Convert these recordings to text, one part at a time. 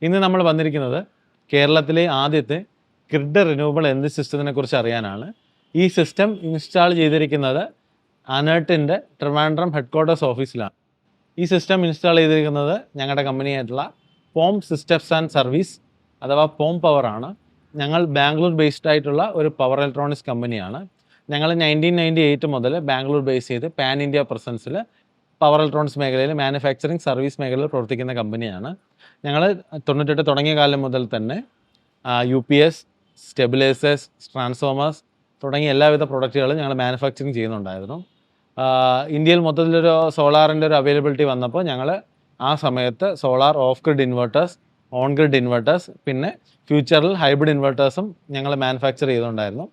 ഇന്ന് നമ്മൾ വന്നിരിക്കുന്നത് കേരളത്തിലെ ആദ്യത്തെ ഗ്രിഡ് റിന്യൂവബിൾ എനർജി സിസ്റ്റത്തിനെ കുറിച്ച് അറിയാനാണ്. ഈ സിസ്റ്റം ഇൻസ്റ്റാൾ ചെയ്തിരിക്കുന്നത് അനേർട്ടിൻ്റെ ട്രിവാൻഡ്രം ഹെഡ്ക്വാർട്ടേഴ്സ് ഓഫീസിലാണ്. ഈ സിസ്റ്റം ഇൻസ്റ്റാൾ ചെയ്തിരിക്കുന്നത് ഞങ്ങളുടെ കമ്പനിയായിട്ടുള്ള പോം സിസ്റ്റംസ് ആൻഡ് സർവീസ് അഥവാ പോം പവർ ആണ്. ഞങ്ങൾ ബാംഗ്ലൂർ ബേസ്ഡ് ആയിട്ടുള്ള ഒരു പവർ ഇലക്ട്രോണിക്സ് കമ്പനിയാണ്. ഞങ്ങൾ 1998 മുതൽ ബാംഗ്ലൂർ ബേസ് ചെയ്ത് പാൻ ഇന്ത്യ പ്രസൻസിൽ പവർ ഇലക്ട്രോണിക്സ് മേഖലയിൽ മാനുഫാക്ചറിങ് സർവീസ് മേഖലയിൽ പ്രവർത്തിക്കുന്ന കമ്പനിയാണ്. ഞങ്ങൾ 98 തുടങ്ങിയ കാലം മുതൽ തന്നെ UPS, സ്റ്റെബിലൈസേഴ്സ്, ട്രാൻസ്ഫോമേഴ്സ് തുടങ്ങിയ എല്ലാവിധ പ്രൊഡക്റ്റുകളും ഞങ്ങൾ മാനുഫാക്ചറിങ് ചെയ്യുന്നുണ്ടായിരുന്നു. ഇന്ത്യയിൽ മൊത്തത്തിലൊരു സോളാറിൻ്റെ ഒരു അവൈലബിലിറ്റി വന്നപ്പോൾ ഞങ്ങൾ ആ സമയത്ത് solar off grid inverters, on grid inverters, പിന്നെ ഫ്യൂച്ചറിൽ ഹൈബ്രിഡ് ഇൻവെർട്ടേഴ്സും ഞങ്ങൾ മാനുഫാക്ചർ ചെയ്തുകൊണ്ടായിരുന്നു.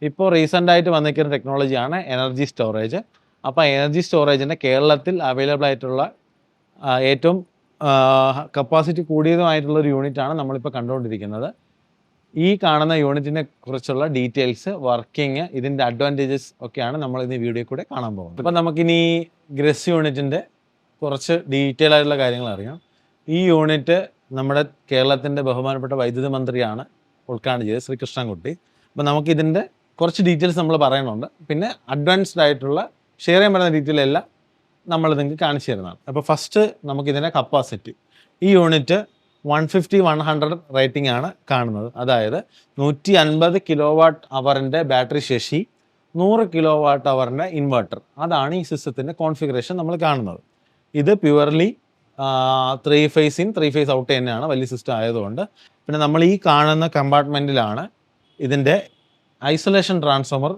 ഇപ്പോൾ റീസെൻ്റായിട്ട് വന്നിരിക്കുന്ന ടെക്നോളജിയാണ് എനർജി സ്റ്റോറേജ്. അപ്പോൾ എനർജി സ്റ്റോറേജിൻ്റെ കേരളത്തിൽ അവൈലബിൾ ആയിട്ടുള്ള ഏറ്റവും കപ്പാസിറ്റി കൂടിയതുമായിട്ടുള്ളൊരു യൂണിറ്റാണ് നമ്മളിപ്പോൾ കണ്ടുകൊണ്ടിരിക്കുന്നത്. ഈ കാണുന്ന യൂണിറ്റിനെ കുറിച്ചുള്ള ഡീറ്റെയിൽസ്, വർക്കിംഗ്, ഇതിൻ്റെ അഡ്വാൻറ്റേജസ് ഒക്കെയാണ് നമ്മൾ ഇന്ന് വീഡിയോ കൂടെ കാണാൻ പോകുന്നത്. അപ്പോൾ നമുക്കിനി ഗ്രസ് യൂണിറ്റിൻ്റെ കുറച്ച് ഡീറ്റെയിൽ ആയിട്ടുള്ള കാര്യങ്ങൾ അറിയാം. ഈ യൂണിറ്റ് നമ്മുടെ കേരളത്തിൻ്റെ ബഹുമാനപ്പെട്ട വൈദ്യുതി മന്ത്രിയാണ് ഉദ്ഘാടനം ചെയ്തത്, ശ്രീ കൃഷ്ണൻകുട്ടി. അപ്പോൾ നമുക്കിതിൻ്റെ കുറച്ച് ഡീറ്റെയിൽസ് നമ്മൾ പറയുന്നുണ്ട്. പിന്നെ അഡ്വാൻസ്ഡ് ആയിട്ടുള്ള ഷെയർ ചെയ്യാൻ പറ്റുന്ന ഡീറ്റെയിൽ എല്ലാം നമ്മൾ നിങ്ങൾക്ക് കാണിച്ചു തരുന്നതാണ്. അപ്പോൾ ഫസ്റ്റ് നമുക്കിതിൻ്റെ കപ്പാസിറ്റി. ഈ യൂണിറ്റ് 150-100 റേറ്റിംഗ് ആണ് കാണുന്നത്. അതായത് 150 kWh ബാറ്ററി ശേഷി, 100 kWh ഇൻവെർട്ടർ. അതാണ് ഈ സിസ്റ്റത്തിൻ്റെ കോൺഫിഗറേഷൻ നമ്മൾ കാണുന്നത്. ഇത് purely 3 phase in 3 phase out തന്നെയാണ്, വലിയ സിസ്റ്റം ആയതുകൊണ്ട്. പിന്നെ നമ്മൾ ഈ കാണുന്ന കമ്പാർട്ട്മെൻറ്റിലാണ് ഇതിൻ്റെ ഐസൊലേഷൻ ട്രാൻസ്ഫോമർ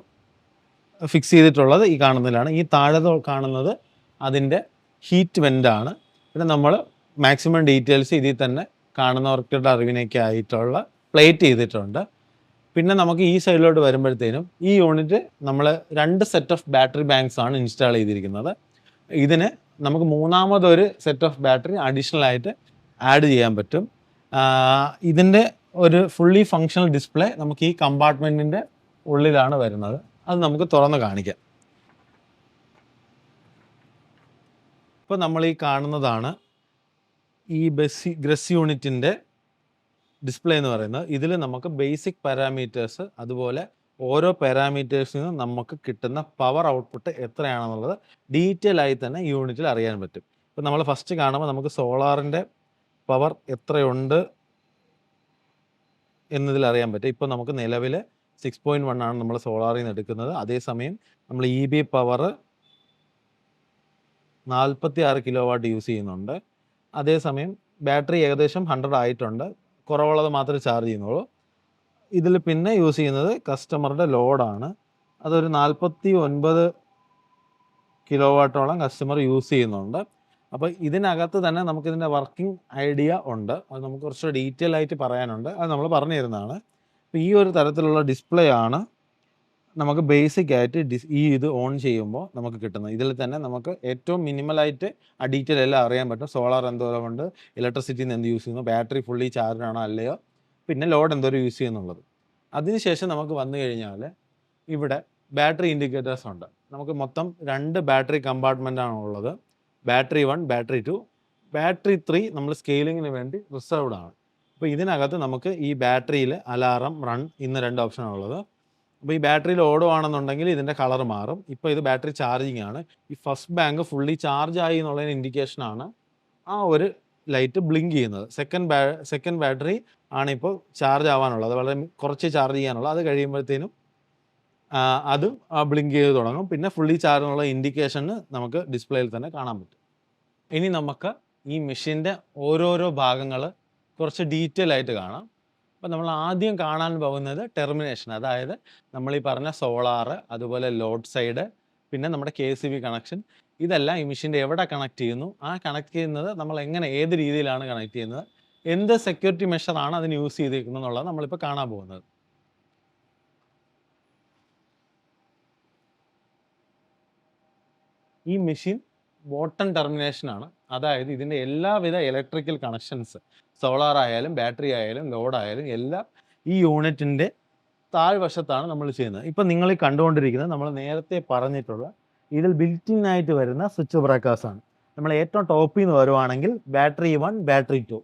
ഫിക്സ് ചെയ്തിട്ടുള്ളത്. ഈ കാണുന്നതിലാണ്. ഈ താഴെ കാണുന്നത് അതിൻ്റെ ഹീറ്റ് വെൻ്റാണ്. പിന്നെ നമ്മൾ മാക്സിമം ഡീറ്റെയിൽസ് ഇതിൽ തന്നെ കാണുന്നവർക്കുടെ അറിവിനൊക്കെ ആയിട്ടുള്ള പ്ലേറ്റ് ചെയ്തിട്ടുണ്ട്. പിന്നെ നമുക്ക് ഈ സൈഡിലോട്ട് വരുമ്പോഴത്തേനും ഈ യൂണിറ്റ് നമ്മൾ 2 സെറ്റ് ഓഫ് ബാറ്ററി ബാങ്ക്സ് ആണ് ഇൻസ്റ്റാൾ ചെയ്തിരിക്കുന്നത്. ഇതിന് നമുക്ക് മൂന്നാമതൊരു സെറ്റ് ഓഫ് ബാറ്ററി അഡീഷണൽ ആയിട്ട് ആഡ് ചെയ്യാൻ പറ്റും. ഇതിൻ്റെ ഒരു ഫുള്ളി ഫങ്ഷണൽ ഡിസ്പ്ലേ നമുക്ക് ഈ കമ്പാർട്ട്മെൻറ്റിൻ്റെ ഉള്ളിലാണ് വരുന്നത്. അത് നമുക്ക് തുറന്ന് കാണിക്കാം. ഇപ്പോൾ നമ്മൾ ഈ കാണുന്നതാണ് ഈ ഗ്രസ് യൂണിറ്റിൻ്റെ ഡിസ്പ്ലേ എന്ന് പറയുന്നത്. ഇതിൽ നമുക്ക് ബേസിക് പാരാമീറ്റേഴ്സ്, അതുപോലെ ഓരോ പാരാമീറ്റേഴ്സിൽ നിന്നും നമുക്ക് കിട്ടുന്ന പവർ ഔട്ട്പുട്ട് എത്രയാണെന്നുള്ളത് ഡീറ്റെയിൽ ആയി തന്നെ യൂണിറ്റിൽ അറിയാൻ പറ്റും. ഇപ്പോൾ നമ്മൾ ഫസ്റ്റ് കാണുമ്പോൾ നമുക്ക് സോളാറിൻ്റെ പവർ എത്രയുണ്ട് എന്നതിൽ അറിയാൻ പറ്റും. ഇപ്പോൾ നമുക്ക് നിലവിൽ 6.1 ആണ് നമ്മൾ സോളാറിൽ നിന്ന് എടുക്കുന്നത്. അതേസമയം നമ്മൾ EB പവർ 46 kW യൂസ് ചെയ്യുന്നുണ്ട്. അതേസമയം ബാറ്ററി ഏകദേശം 100 ആയിട്ടുണ്ട്. കുറവുള്ളത് മാത്രമേ ചാർജ് ചെയ്യുന്നുള്ളൂ. ഇതിൽ പിന്നെ യൂസ് ചെയ്യുന്നത് കസ്റ്റമറുടെ ലോഡാണ്. അതൊരു 49 kW കസ്റ്റമർ യൂസ് ചെയ്യുന്നുണ്ട്. അപ്പോൾ ഇതിനകത്ത് തന്നെ നമുക്കിതിൻ്റെ വർക്കിംഗ് ഐഡിയ ഉണ്ട്. അത് നമുക്ക് കുറച്ച് ഡീറ്റെയിൽ ആയിട്ട് പറയാനുണ്ട്. അത് നമ്മൾ പറഞ്ഞു തരുന്നതാണ്. അപ്പോൾ ഈ ഒരു തരത്തിലുള്ള ഡിസ്പ്ലേ ആണ് നമുക്ക് ബേസിക് ആയിട്ട് ഇത് ഓൺ ചെയ്യുമ്പോൾ നമുക്ക് കിട്ടുന്നത്. ഇതിൽ തന്നെ നമുക്ക് ഏറ്റവും മിനിമലായിട്ട് ആ ഡീറ്റെയിൽ എല്ലാം അറിയാൻ പറ്റും. സോളാർ എന്തോരമുണ്ട്, ഇലക്ട്രിസിറ്റിന്ന് എന്ത് യൂസ് ചെയ്യുന്നു, ബാറ്ററി ഫുള്ളി ചാർജ് ആണോ അല്ലയോ, പിന്നെ ലോഡ് എന്തോരം യൂസ് ചെയ്യുന്നുള്ളത്. അതിനുശേഷം നമുക്ക് വന്നു കഴിഞ്ഞാൽ ഇവിടെ ബാറ്ററി ഇൻഡിക്കേറ്റേഴ്സ് ഉണ്ട്. നമുക്ക് മൊത്തം 2 ബാറ്ററി കമ്പാർട്ട്മെൻ്റ് ആണ് ഉള്ളത്. ബാറ്ററി 1, ബാറ്ററി 2, ബാറ്ററി 3 നമ്മൾ സ്കെയിലിങ്ങിന് വേണ്ടി റിസർവ്ഡ് ആണ്. അപ്പോൾ ഇതിനകത്ത് നമുക്ക് ഈ ബാറ്ററിയിൽ അലാറം, റൺ, ഇന്ന് 2 ഓപ്ഷനാണ് ഉള്ളത്. അപ്പോൾ ഈ ബാറ്ററിയിൽ ഓടുകയാണെന്നുണ്ടെങ്കിൽ ഇതിൻ്റെ കളർ മാറും. ഇപ്പോൾ ഇത് ബാറ്ററി ചാർജിങ് ആണ്. ഈ ഫസ്റ്റ് ബാങ്ക് ഫുള്ളി ചാർജ് ആയി എന്നുള്ളതിന് ഇൻഡിക്കേഷനാണ് ആ ഒരു ലൈറ്റ് ബ്ലിങ്ക് ചെയ്യുന്നത്. സെക്കൻഡ് ബാറ്ററി ആണ് ഇപ്പോൾ ചാർജ് ആവാനുള്ളത്, വളരെ കുറച്ച് ചാർജ് ചെയ്യാനുള്ളത്. അത് കഴിയുമ്പോഴത്തേനും അതും ബ്ലിങ്ക് ചെയ്ത് തുടങ്ങും. പിന്നെ ഫുള്ളി ചാർജ് എന്നുള്ള ഇൻഡിക്കേഷന് നമുക്ക് ഡിസ്പ്ലേയിൽ തന്നെ കാണാൻ പറ്റും. ഇനി നമുക്ക് ഈ മെഷീൻ്റെ ഓരോരോ ഭാഗങ്ങൾ കുറച്ച് ഡീറ്റെയിൽ ആയിട്ട് കാണാം. അപ്പോൾ നമ്മൾ ആദ്യം കാണാൻ പോകുന്നത് ടെർമിനേഷൻ, അതായത് നമ്മൾ ഈ പറഞ്ഞ സോളാർ, അതുപോലെ ലോഡ് സൈഡ്, പിന്നെ നമ്മുടെ KCB കണക്ഷൻ, ഇതെല്ലാം ഈ മെഷീൻ്റെ എവിടെ കണക്ട് ചെയ്യുന്നു, ആ കണക്ട് ചെയ്യുന്നത് നമ്മൾ എങ്ങനെ, ഏത് രീതിയിലാണ് കണക്ട് ചെയ്യുന്നത്, എന്ത് സെക്യൂരിറ്റി മെഷറാണ് അതിന് യൂസ് ചെയ്തിരിക്കുന്നത് എന്നുള്ളത് നമ്മളിപ്പോൾ കാണാൻ പോകുന്നത്. ഈ മെഷീൻ ബോട്ടം ടെർമിനേഷനാണ്. അതായത് ഇതിൻ്റെ എല്ലാവിധ ഇലക്ട്രിക്കൽ കണക്ഷൻസ്, സോളാർ ആയാലും ബാറ്ററി ആയാലും ലോഡായാലും എല്ലാം ഈ യൂണിറ്റിൻ്റെ താഴ്വശത്താണ് നമ്മൾ ചെയ്യുന്നത്. ഇപ്പം നിങ്ങൾ ഈ കണ്ടുകൊണ്ടിരിക്കുന്നത് നമ്മൾ നേരത്തെ പറഞ്ഞിട്ടുള്ള ഇതിൽ ബിൽറ്റിൻ ആയിട്ട് വരുന്ന സ്വിച്ച് ബ്രേക്കേഴ്സാണ്. നമ്മൾ ഏറ്റവും ടോപ്പിൽ നിന്ന് വരുവാണെങ്കിൽ ബാറ്ററി 1, ബാറ്ററി 2,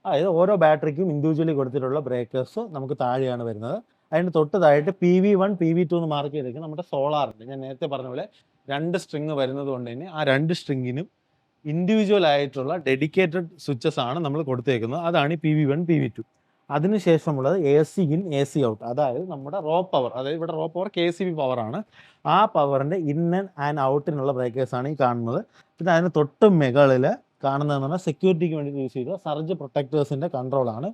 അതായത് ഓരോ ബാറ്ററിക്കും ഇൻഡിവിജ്വലി കൊടുത്തിട്ടുള്ള ബ്രേക്കേഴ്സ് നമുക്ക് താഴെയാണ് വരുന്നത്. അതിന് തൊട്ട് താഴെയായിട്ട് PV1 PV2 എന്ന് മാർക്ക് ചെയ്തിരിക്കുന്നത് നമ്മുടെ സോളാറിൻ്റെ, ഞാൻ നേരത്തെ പറഞ്ഞ പോലെ 2 സ്ട്രിങ് വരുന്നത് കൊണ്ട് തന്നെ ആ 2 സ്ട്രിങ്ങിനും ഇൻഡിവിജ്വൽ ആയിട്ടുള്ള ഡെഡിക്കേറ്റഡ് സ്വിച്ചസ് ആണ് നമ്മൾ കൊടുത്തേക്കുന്നത്. അതാണ് ഈ PV1 PV2. അതിനുശേഷമുള്ളത് AC in AC out, അതായത് നമ്മുടെ റോ പവർ, അതായത് ഇവിടെ റോ പവർ KCB പവറാണ്. ആ പവറിൻ്റെ ഇൻ ആൻഡ് ഔട്ടിനുള്ള ബ്രേക്കേഴ്സാണ് ഈ കാണുന്നത്. പിന്നെ അതിന് തൊട്ട് മുകളിൽ കാണുന്നതെന്ന് പറഞ്ഞാൽ സെക്യൂരിറ്റിക്ക് വേണ്ടി യൂസ് ചെയ്ത സർജ് പ്രൊട്ടക്ടേഴ്സിൻ്റെ കൺട്രോളാണ്.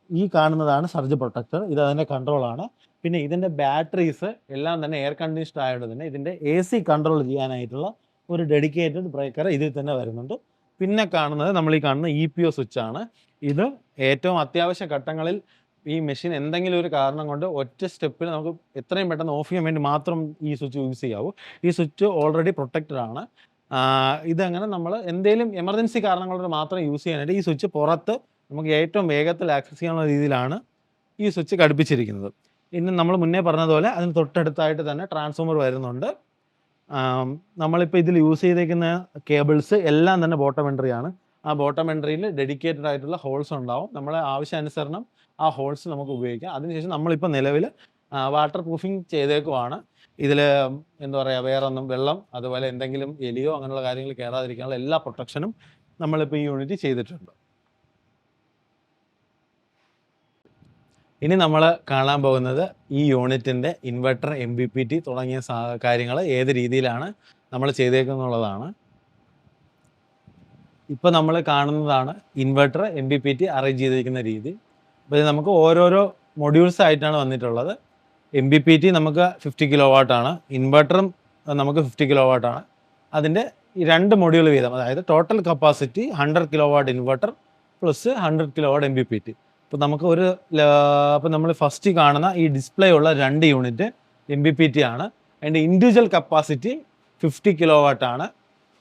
ഈ കാണുന്നതാണ് സർജ് പ്രൊട്ടക്ടർ, ഇത് അതിൻ്റെ കൺട്രോളാണ്. പിന്നെ ഇതിൻ്റെ ബാറ്ററീസ് എല്ലാം തന്നെ എയർ കണ്ടീഷൻഡ് ആയതുകൊണ്ട് തന്നെ ഇതിൻ്റെ AC കൺട്രോൾ ചെയ്യാനായിട്ടുള്ള ഒരു ഡെഡിക്കേറ്റഡ് ബ്രേക്കർ ഇതിൽ തന്നെ വരുന്നുണ്ട്. പിന്നെ കാണുന്നത് നമ്മൾ ഈ കാണുന്ന EPO സ്വിച്ചാണ്. ഇത് ഏറ്റവും അത്യാവശ്യ ഘട്ടങ്ങളിൽ ഈ മെഷീൻ എന്തെങ്കിലും ഒരു കാരണം കൊണ്ട് ഒറ്റ സ്റ്റെപ്പിൽ നമുക്ക് എത്രയും പെട്ടെന്ന് ഓഫ് ചെയ്യാൻ വേണ്ടി മാത്രം ഈ സ്വിച്ച് യൂസ് ചെയ്യാവൂ. ഈ സ്വിച്ച് ഓൾറെഡി പ്രൊട്ടക്റ്റഡ് ആണ്. ഇതങ്ങനെ നമ്മൾ എന്തെങ്കിലും എമർജൻസി കാരണങ്ങൾ കൊണ്ട് മാത്രം യൂസ് ചെയ്യാനായിട്ട് ഈ സ്വിച്ച് പുറത്ത് നമുക്ക് ഏറ്റവും വേഗത്തിൽ ആക്സസ് ചെയ്യാനുള്ള രീതിയിലാണ് ഈ സ്വിച്ച് ഘടിപ്പിച്ചിരിക്കുന്നത്. ഇന്ന് നമ്മൾ മുന്നേ പറഞ്ഞതുപോലെ അതിന് തൊട്ടടുത്തായിട്ട് തന്നെ ട്രാൻസ്ഫോമർ വരുന്നുണ്ട്. നമ്മളിപ്പോൾ ഇതിൽ യൂസ് ചെയ്തേക്കുന്ന കേബിൾസ് എല്ലാം തന്നെ ബോട്ടം എൻട്രി ആണ്. ആ ബോട്ടം എൻട്രിയിൽ ഡെഡിക്കേറ്റഡ് ആയിട്ടുള്ള ഹോൾസ് ഉണ്ടാവും. നമ്മളെ ആവശ്യാനുസരണം ആ ഹോൾസ് നമുക്ക് ഉപയോഗിക്കാം. അതിനുശേഷം നമ്മളിപ്പോൾ നിലവിൽ വാട്ടർ പ്രൂഫിങ് ചെയ്തേക്കുവാണ്. ഇതിൽ എന്താ പറയുക, വേറെ ഒന്നും വെള്ളം അതുപോലെ എന്തെങ്കിലും എലിയോ അങ്ങനെയുള്ള കാര്യങ്ങൾ കയറാതിരിക്കാനുള്ള എല്ലാ പ്രൊട്ടക്ഷനും നമ്മളിപ്പോൾ ഈ യൂണിറ്റ് ചെയ്തിട്ടുണ്ട്. ഇനി നമ്മൾ കാണാൻ പോകുന്നത് ഈ യൂണിറ്റിൻ്റെ ഇൻവെർട്ടർ, MPPT തുടങ്ങിയ കാര്യങ്ങൾ ഏത് രീതിയിലാണ് നമ്മൾ ചെയ്തേക്കുന്നുള്ളതാണ്. ഇപ്പോൾ നമ്മൾ കാണുന്നതാണ് ഇൻവെർട്ടർ, MPPT അറേഞ്ച് ചെയ്തിരിക്കുന്ന രീതി. അപ്പോൾ ഇത് നമുക്ക് ഓരോരോ മൊഡ്യൂൾസ് ആയിട്ടാണ് വന്നിട്ടുള്ളത്. MPPT നമുക്ക് 50 kW ആണ്, ഇൻവെർട്ടറും നമുക്ക് 50 kW ആണ്. അതിൻ്റെ ഈ 2 മൊഡ്യൂൾ വീതം, അതായത് total capacity 100 kW inverter plus 100 kW MPPT. അപ്പോൾ നമുക്ക് അപ്പോൾ നമ്മൾ ഫസ്റ്റ് കാണുന്ന ഈ ഡിസ്പ്ലേ ഉള്ള 2 യൂണിറ്റ് MPPT ആണ്. അതിൻ്റെ ഇൻഡിവിജ്വൽ കപ്പാസിറ്റി 50 kW ആണ്.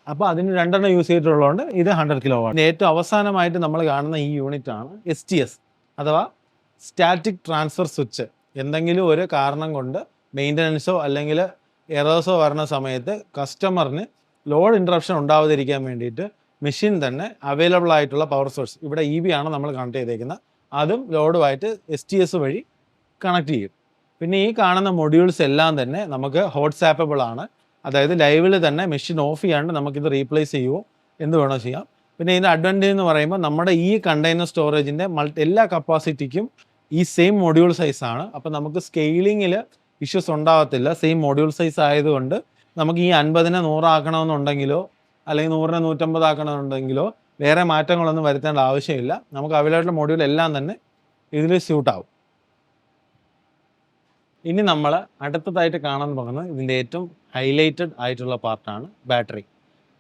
അപ്പോൾ അതിന് 2 യൂസ് ചെയ്തിട്ടുള്ളതുകൊണ്ട് ഇത് 100 kW. ഏറ്റവും അവസാനമായിട്ട് നമ്മൾ കാണുന്ന ഈ യൂണിറ്റ് ആണ് STS അഥവാ സ്റ്റാറ്റിക് ട്രാൻസ്ഫർ സ്വിച്ച്. എന്തെങ്കിലും ഒരു കാരണം കൊണ്ട് മെയിൻ്റനൻസോ അല്ലെങ്കിൽ എറേഴ്സോ വരുന്ന സമയത്ത് കസ്റ്റമറിന് ലോഡ് ഇൻട്രപ്ഷൻ ഉണ്ടാവാതിരിക്കാൻ വേണ്ടിയിട്ട് മെഷീൻ തന്നെ അവൈലബിൾ ആയിട്ടുള്ള പവർ സോഴ്സ്, ഇവിടെ EB ആണ് നമ്മൾ കണക്ട് ചെയ്തേക്കുന്നത്, അതും ലോഡുമായിട്ട് STS വഴി കണക്ട് ചെയ്യും. പിന്നെ ഈ കാണുന്ന മൊഡ്യൂൾസ് എല്ലാം തന്നെ നമുക്ക് ഹോട്ട് സാപ്പബിൾ ആണ്. അതായത് ലൈവിൽ തന്നെ മെഷീൻ ഓഫ് ചെയ്യാണ്ട് നമുക്കിത് റീപ്ലേസ് ചെയ്യുമോ എന്ത് വേണോ ചെയ്യാം. പിന്നെ ഇതിൻ്റെ അഡ്വാൻറ്റേജ് എന്ന് പറയുമ്പോൾ നമ്മുടെ ഈ കണ്ടെയ്നർ സ്റ്റോറേജിൻ്റെ എല്ലാ കപ്പാസിറ്റിക്കും ഈ സെയിം മൊഡ്യൂൾ സൈസാണ്. അപ്പോൾ നമുക്ക് സ്കെയിലിങ്ങിൽ ഇഷ്യൂസ് ഉണ്ടാകത്തില്ല. സെയിം മൊഡ്യൂൾ സൈസ് ആയതുകൊണ്ട് നമുക്ക് ഈ 50നെ 100 ആക്കണമെന്നുണ്ടെങ്കിലോ അല്ലെങ്കിൽ 100നെ 150 ആക്കണമെന്നുണ്ടെങ്കിലോ വേറെ മാറ്റങ്ങളൊന്നും വരുത്തേണ്ട ആവശ്യമില്ല. നമുക്ക് അവൈലബിൾ മൊഡ്യൂൾ എല്ലാം തന്നെ ഇതിൽ സ്യൂട്ടാവും. ഇനി നമ്മൾ അടുത്തതായിട്ട് കാണാൻ പോകുന്നത് ഇതിൻ്റെ ഏറ്റവും ഹൈലൈറ്റഡ് ആയിട്ടുള്ള പാർട്ടാണ് ബാറ്ററി.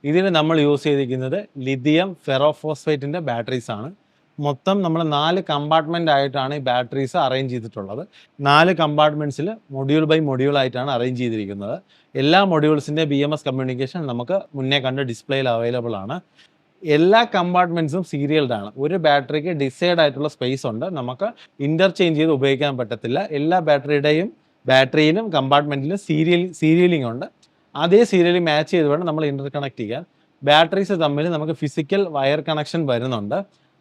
ഇതിൽ നമ്മൾ യൂസ് ചെയ്തിരിക്കുന്നത് ലിഥിയം ഫെറോഫോസ്ഫേറ്റിൻ്റെ ബാറ്ററീസാണ്. മൊത്തം നമ്മൾ 4 കമ്പാർട്ട്മെൻ്റ് ആയിട്ടാണ് ഈ ബാറ്ററീസ് അറേഞ്ച് ചെയ്തിട്ടുള്ളത്. 4 കമ്പാർട്ട്മെൻറ്റ്സിൽ മൊഡ്യൂൾ ബൈ മൊഡ്യൂൾ ആയിട്ടാണ് അറേഞ്ച് ചെയ്തിരിക്കുന്നത്. എല്ലാ മൊഡ്യൂൾസിൻ്റെ BMS കമ്മ്യൂണിക്കേഷൻ നമുക്ക് മുന്നേ കണ്ട ഡിസ്പ്ലേയിൽ അവൈലബിൾ ആണ്. എല്ലാ കമ്പാർട്ട്മെൻറ്റ്സും സീരിയൽഡ് ആണ്. ഒരു ബാറ്ററിക്ക് ഡിസൈഡ് ആയിട്ടുള്ള സ്പേസ് ഉണ്ട്, നമുക്ക് ഇൻ്റർചേഞ്ച് ചെയ്ത് ഉപയോഗിക്കാൻ പറ്റത്തില്ല. എല്ലാ ബാറ്ററിയിലും കമ്പാർട്ട്മെൻറ്റിലും സീരിയലിംഗ് ഉണ്ട്. അതേ സീരിയലിൽ മാച്ച് ചെയ്ത് വേണം നമ്മൾ ഇൻ്റർ കണക്ട് ചെയ്യാൻ. ബാറ്ററീസ് തമ്മിൽ നമുക്ക് ഫിസിക്കൽ വയർ കണക്ഷൻ വരുന്നുണ്ട്.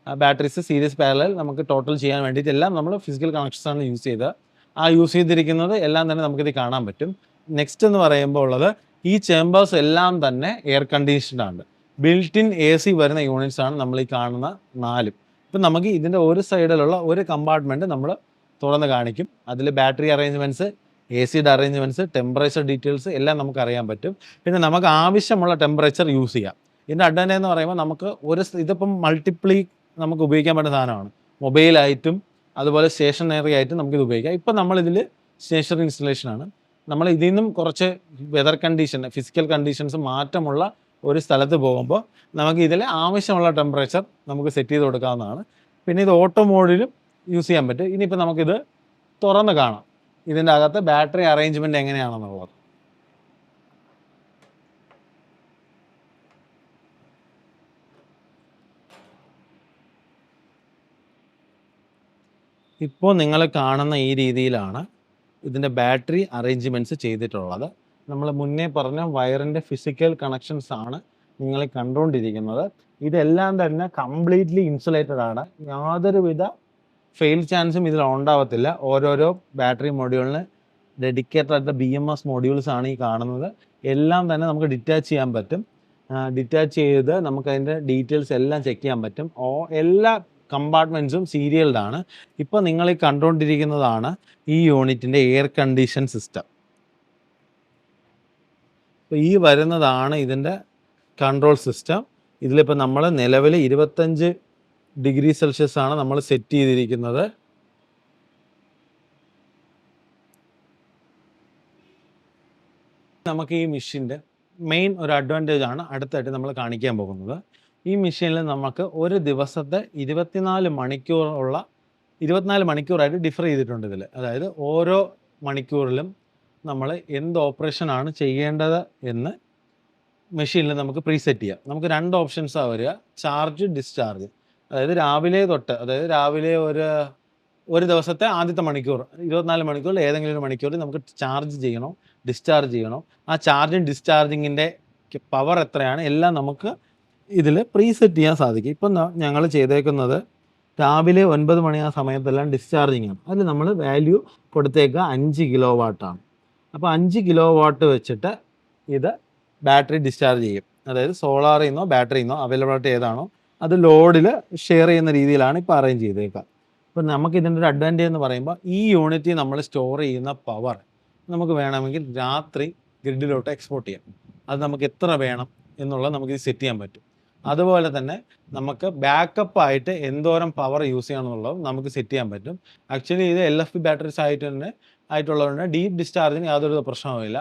ബാറ്ററീസ് സീരീസ് പാരലൽ നമുക്ക് ടോട്ടൽ ചെയ്യാൻ വേണ്ടിയിട്ട് എല്ലാം നമ്മൾ ഫിസിക്കൽ കണക്ഷൻസാണ് യൂസ് ചെയ്തത്. ആ യൂസ് ചെയ്തിരിക്കുന്നത് എല്ലാം തന്നെ നമുക്കിത് കാണാൻ പറ്റും. നെക്സ്റ്റ് എന്ന് പറയുമ്പോൾ ഉള്ളത് ഈ ചേമ്പേഴ്സ് എല്ലാം തന്നെ എയർ കണ്ടീഷൻഡ് ആണ്. ബിൽറ്റ് ഇൻ AC വരുന്ന യൂണിറ്റ്സ് ആണ് നമ്മൾ ഈ കാണുന്ന 4. ഇപ്പം നമുക്ക് ഇതിൻ്റെ ഒരു സൈഡിലുള്ള ഒരു കമ്പാർട്ട്മെൻറ്റ് നമ്മൾ തുറന്ന് കാണിക്കും. അതിൽ ബാറ്ററി അറേഞ്ച്മെൻറ്റ്സ്, ACയുടെ അറേഞ്ച്മെൻറ്റ്സ്, ടെമ്പറേച്ചർ ഡീറ്റെയിൽസ് എല്ലാം നമുക്ക് അറിയാൻ പറ്റും. പിന്നെ നമുക്ക് ആവശ്യമുള്ള ടെമ്പറേച്ചർ യൂസ് ചെയ്യാം. ഇതിൻ്റെ അഡ്വാൻറ്റേജ് എന്ന് പറയുമ്പോൾ നമുക്ക് ഇതിപ്പം മൾട്ടിപ്ലി നമുക്ക് ഉപയോഗിക്കാൻ പറ്റുന്ന സാധനമാണ്. മൊബൈലായിട്ടും അതുപോലെ സ്റ്റേഷനറി ആയിട്ടും നമുക്കിത് ഉപയോഗിക്കാം. ഇപ്പം നമ്മളിതിൽ സ്റ്റേഷനറി ഇൻസ്റ്റലേഷനാണ്. നമ്മൾ ഇതിൽ നിന്നും കുറച്ച് വെതർ കണ്ടീഷൻ, ഫിസിക്കൽ കണ്ടീഷൻസ് മാറ്റമുള്ള ഒരു സ്ഥലത്ത് പോകുമ്പോൾ നമുക്ക് ഇതിൽ ആവശ്യമുള്ള ടെമ്പറേച്ചർ നമുക്ക് സെറ്റ് ചെയ്ത് കൊടുക്കാവുന്നതാണ്. പിന്നെ ഇത് ഓട്ടോ മോഡിലും യൂസ് ചെയ്യാൻ പറ്റും. ഇനിയിപ്പോൾ നമുക്കിത് തുറന്ന് കാണാം, ഇതിൻ്റെ അകത്ത് ബാറ്ററി അറേഞ്ച്മെൻറ്റ് എങ്ങനെയാണെന്നുള്ളത്. ഇപ്പോൾ നിങ്ങൾ കാണുന്ന ഈ രീതിയിലാണ് ഇതിൻ്റെ ബാറ്ററി അറേഞ്ച്മെൻറ്റ്സ് ചെയ്തിട്ടുള്ളത്. നമ്മൾ മുന്നേ പറഞ്ഞ വയറിൻ്റെ ഫിസിക്കൽ കണക്ഷൻസ് ആണ് നിങ്ങൾ കണ്ടുകൊണ്ടിരിക്കുന്നത്. ഇതെല്ലാം തന്നെ കംപ്ലീറ്റ്ലി ഇൻസുലേറ്റഡ് ആണ്. യാതൊരുവിധ ഫെയിൽ ചാൻസും ഇതിൽ ഉണ്ടാവത്തില്ല. ഓരോരോ ബാറ്ററി മൊഡ്യൂളിന് ഡെഡിക്കേറ്റഡ് ആയിട്ടുള്ള BMS മൊഡ്യൂൾസ് ആണ് ഈ കാണുന്നത്. എല്ലാം തന്നെ നമുക്ക് ഡിറ്റാച്ച് ചെയ്യാൻ പറ്റും. ഡിറ്റാച്ച് ചെയ്ത് നമുക്കതിൻ്റെ ഡീറ്റെയിൽസ് എല്ലാം ചെക്ക് ചെയ്യാൻ പറ്റും. എല്ലാ കമ്പാർട്ട്മെൻറ്റ്സും സീരിയൽഡ് ആണ്. ഇപ്പോൾ നിങ്ങൾ ഈ കണ്ടുകൊണ്ടിരിക്കുന്നതാണ് ഈ യൂണിറ്റിൻ്റെ എയർ കണ്ടീഷൻ സിസ്റ്റം. അപ്പോൾ ഈ വരുന്നതാണ് ഇതിൻ്റെ കൺട്രോൾ സിസ്റ്റം. ഇതിലിപ്പോൾ നമ്മൾ നിലവിൽ 25 ഡിഗ്രി സെൽഷ്യസ് ആണ് നമ്മൾ സെറ്റ് ചെയ്തിരിക്കുന്നത്. നമുക്ക് ഈ മെഷീൻ്റെ മെയിൻ ഒരു അഡ്വാൻറ്റേജ് ആണ് അടുത്തായിട്ട് നമ്മൾ കാണിക്കാൻ പോകുന്നത്. ഈ മെഷീനിൽ നമുക്ക് ഒരു ദിവസത്തെ 24 മണിക്കൂറായിട്ട് ഡിഫർ ചെയ്തിട്ടുണ്ട് ഇതിൽ. അതായത് ഓരോ മണിക്കൂറിലും നമ്മൾ എന്ത് ഓപ്പറേഷനാണ് ചെയ്യേണ്ടത് എന്ന് മെഷീനിൽ നമുക്ക് പ്രീസെറ്റ് ചെയ്യാം. നമുക്ക് 2 ഓപ്ഷൻസാണ് വരിക, ചാർജ്, ഡിസ്ചാർജ്. അതായത് രാവിലെ തൊട്ട്, അതായത് രാവിലെ ഒരു ദിവസത്തെ ആദ്യത്തെ മണിക്കൂർ 24 മണിക്കൂറിൽ ഏതെങ്കിലും ഒരു മണിക്കൂറിൽ നമുക്ക് ചാർജ് ചെയ്യണോ ഡിസ്ചാർജ് ചെയ്യണോ, ആ ചാർജിങ് ഡിസ്ചാർജിങ്ങിൻ്റെ പവർ എത്രയാണ് എല്ലാം നമുക്ക് ഇതിൽ പ്രീസെറ്റ് ചെയ്യാൻ സാധിക്കും. ഇപ്പം ഞങ്ങൾ ചെയ്തേക്കുന്നത് രാവിലെ 9 മണി ആ സമയത്തെല്ലാം ഡിസ്ചാർജിങ് ആണ്. അതിൽ നമ്മൾ വാല്യൂ കൊടുത്തേക്കുക 5 കിലോ വാട്ടാണ്. അപ്പോൾ 5 കിലോ വാട്ട് വെച്ചിട്ട് ഇത് ബാറ്ററി ഡിസ്ചാർജ് ചെയ്യും. അതായത് സോളാറിൽ നിന്നോ ബാറ്ററിയിൽ നിന്നോ അവൈലബിലിറ്റി ഏതാണോ അത് ലോഡിൽ ഷെയർ ചെയ്യുന്ന രീതിയിലാണ് ഇപ്പോൾ അറേഞ്ച് ചെയ്തേക്കുക. അപ്പോൾ നമുക്ക് ഇതിൻ്റെ ഒരു അഡ്വാൻറ്റേജ് എന്ന് പറയുമ്പോൾ ഈ യൂണിറ്റിൽ നമ്മൾ സ്റ്റോർ ചെയ്യുന്ന പവർ നമുക്ക് വേണമെങ്കിൽ രാത്രി ഗ്രിഡിലോട്ട് എക്സ്പോർട്ട് ചെയ്യാം. അത് നമുക്ക് എത്ര വേണം എന്നുള്ളത് നമുക്ക് ഇത് സെറ്റ് ചെയ്യാൻ പറ്റും. അതുപോലെ തന്നെ നമുക്ക് ബാക്കപ്പായിട്ട് എന്തോരം പവർ യൂസ് ചെയ്യണമെന്നുള്ളത് നമുക്ക് സെറ്റ് ചെയ്യാൻ പറ്റും. ആക്ച്വലി ഇത് LFP ബാറ്ററീസ് ആയിട്ടുള്ളതുകൊണ്ട് ഡീപ്പ് ഡിസ്ചാർജിന് യാതൊരു പ്രശ്നവുമില്ല.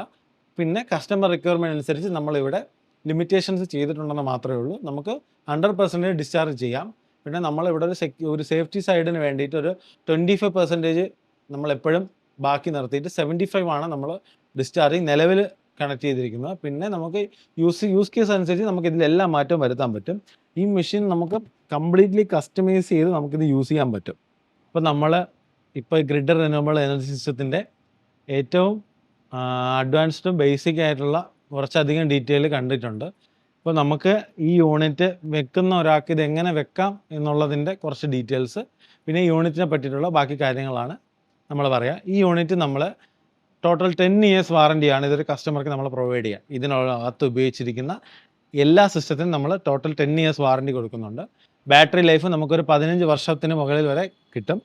പിന്നെ കസ്റ്റമർ റിക്വയർമെൻറ്റ് അനുസരിച്ച് നമ്മളിവിടെ ലിമിറ്റേഷൻസ് ചെയ്തിട്ടുണ്ടെന്ന് മാത്രമേ ഉള്ളൂ. നമുക്ക് 100% ഡിസ്ചാർജ് ചെയ്യാം. പിന്നെ നമ്മളിവിടെ ഒരു സേഫ്റ്റി സൈഡിന് വേണ്ടിയിട്ട് ഒരു 25% നമ്മളെപ്പോഴും ബാക്കി നിർത്തിയിട്ട് 75 ആണ് നമ്മൾ ഡിസ്ചാർജിങ് നിലവിൽ കണക്ട് ചെയ്തിരിക്കുന്നത്. പിന്നെ നമുക്ക് യൂസ് കേസ് അനുസരിച്ച് നമുക്ക് ഇതിലെല്ലാം മാറ്റം വരുത്താൻ പറ്റും. ഈ മെഷീൻ നമുക്ക് കംപ്ലീറ്റ്ലി കസ്റ്റമൈസ് ചെയ്ത് നമുക്കിത് യൂസ് ചെയ്യാൻ പറ്റും. ഇപ്പോൾ നമ്മൾ ഗ്രിഡ് റിന്യൂവബിൾ എനർജി സിസ്റ്റത്തിൻ്റെ ഏറ്റവും അഡ്വാൻസ്ഡും ബേസിക് ആയിട്ടുള്ള കുറച്ചധികം ഡീറ്റെയിൽ കണ്ടിട്ടുണ്ട്. അപ്പോൾ നമുക്ക് ഈ യൂണിറ്റ് വെക്കുന്ന ഒരാൾക്ക് ഇത് എങ്ങനെ വെക്കാം എന്നുള്ളതിൻ്റെ കുറച്ച് ഡീറ്റെയിൽസ്, പിന്നെ ഈ യൂണിറ്റിനെ പറ്റിയിട്ടുള്ള ബാക്കി കാര്യങ്ങളാണ് നമ്മൾ പറയുക. ഈ യൂണിറ്റ് നമ്മൾ ടോട്ടൽ 10 ഇയേഴ്സ് വാറണ്ടിയാണ് ഇതൊരു കസ്റ്റമർക്ക് നമ്മൾ പ്രൊവൈഡ് ചെയ്യുക. ഇതിനകത്ത് ഉപയോഗിച്ചിരിക്കുന്ന എല്ലാ സിസ്റ്റത്തിനും നമ്മൾ ടോട്ടൽ 10 ഇയേഴ്സ് വാറണ്ടി കൊടുക്കുന്നുണ്ട്. ബാറ്ററി ലൈഫ് നമുക്കൊരു 15 വർഷത്തിന് മുകളിൽ വരെ കിട്ടും.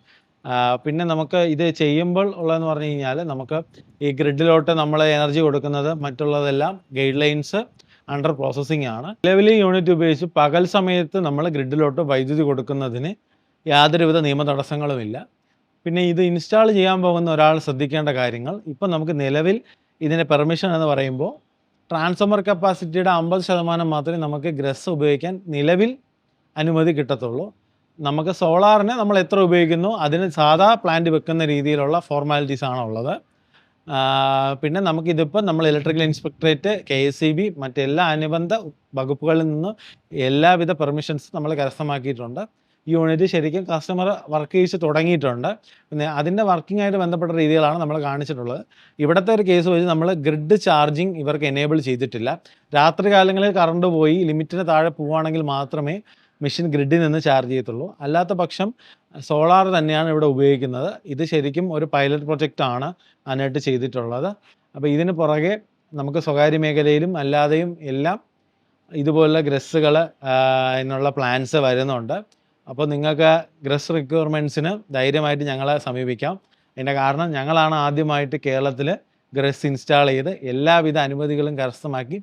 പിന്നെ നമുക്ക് ഇത് ചെയ്യുമ്പോൾ ഉള്ളതെന്ന് പറഞ്ഞു കഴിഞ്ഞാൽ നമുക്ക് ഈ ഗ്രിഡിലോട്ട് നമ്മൾ എനർജി കൊടുക്കുന്നത് മറ്റുള്ളതെല്ലാം ഗൈഡ് ലൈൻസ് അണ്ടർ പ്രോസസ്സിംഗ് ആണ്. നിലവിൽ യൂണിറ്റ് ഉപയോഗിച്ച് പകൽ സമയത്ത് നമ്മൾ ഗ്രിഡിലോട്ട് വൈദ്യുതി കൊടുക്കുന്നതിന് യാതൊരുവിധ നിയമ തടസ്സങ്ങളുമില്ല. പിന്നെ ഇത് ഇൻസ്റ്റാൾ ചെയ്യാൻ പോകുന്ന ഒരാൾ ശ്രദ്ധിക്കേണ്ട കാര്യങ്ങൾ, ഇപ്പം നമുക്ക് നിലവിൽ ഇതിൻ്റെ പെർമിഷൻ എന്ന് പറയുമ്പോൾ ട്രാൻസ്ഫോമർ കപ്പാസിറ്റിയുടെ 50% മാത്രമേ നമുക്ക് ഗ്രസ് ഉപയോഗിക്കാൻ നിലവിൽ അനുമതി കിട്ടത്തുള്ളൂ. നമുക്ക് സോളാറിന് നമ്മൾ എത്ര ഉപയോഗിക്കുന്നു അതിന് സാധാ പ്ലാന്റ് വെക്കുന്ന രീതിയിലുള്ള ഫോർമാലിറ്റീസ് ആണ് ഉള്ളത്. പിന്നെ നമുക്കിതിപ്പോൾ നമ്മൾ ഇലക്ട്രിക്കൽ ഇൻസ്പെക്ടറേറ്റ്, KSEB, മറ്റെല്ലാ അനുബന്ധ വകുപ്പുകളിൽ നിന്ന് എല്ലാവിധ പെർമിഷൻസ് നമ്മൾ കരസ്ഥമാക്കിയിട്ടുണ്ട്. ഈ യൂണിറ്റ് ശരിക്കും കസ്റ്റമർ വർക്ക് ചെയ്ത് തുടങ്ങിയിട്ടുണ്ട്. പിന്നെ അതിൻ്റെ വർക്കിംഗ് ആയിട്ട് ബന്ധപ്പെട്ട രീതികളാണ് നമ്മൾ കാണിച്ചിട്ടുള്ളത്. ഇവിടുത്തെ ഒരു കേസ് വെച്ച് നമ്മൾ ഗ്രിഡ് ചാർജിങ് ഇവർക്ക് എനേബിൾ ചെയ്തിട്ടില്ല. രാത്രി കാലങ്ങളിൽ കറണ്ട് പോയി ലിമിറ്റിന് താഴെ പോവുകയാണെങ്കിൽ മാത്രമേ മെഷീൻ ഗ്രിഡിൽ നിന്ന് ചാർജ് ചെയ്യത്തുള്ളൂ. അല്ലാത്ത പക്ഷം സോളാർ തന്നെയാണ് ഇവിടെ ഉപയോഗിക്കുന്നത്. ഇത് ശരിക്കും ഒരു പൈലറ്റ് പ്രൊജക്റ്റാണ് അതിനായിട്ട് ചെയ്തിട്ടുള്ളത്. അപ്പോൾ ഇതിന് പുറകെ നമുക്ക് സ്വകാര്യ മേഖലയിലും അല്ലാതെയും എല്ലാം ഇതുപോലുള്ള ഗ്രസ്സുകൾ എന്നുള്ള പ്ലാൻസ് വരുന്നുണ്ട്. അപ്പോൾ നിങ്ങൾക്ക് ഗ്രസ് റിക്വയർമെൻറ്റ്സിന് ധൈര്യമായിട്ട് ഞങ്ങളെ സമീപിക്കാം. അതിൻ്റെ കാരണം ഞങ്ങളാണ് ആദ്യമായിട്ട് കേരളത്തിൽ ഗ്രസ് ഇൻസ്റ്റാൾ ചെയ്ത് എല്ലാവിധ അനുമതികളും കരസ്ഥമാക്കി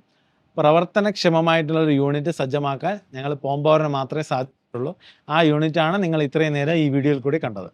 പ്രവർത്തനക്ഷമമായിട്ടുള്ള ഒരു യൂണിറ്റ് സജ്ജമാക്കാൻ ഞങ്ങൾ പോംപവറിന് മാത്രമേ സാധിച്ചിട്ടുള്ളൂ. ആ യൂണിറ്റാണ് നിങ്ങൾ ഇത്രയും നേരം ഈ വീഡിയോയിൽ കൂടി കണ്ടത്.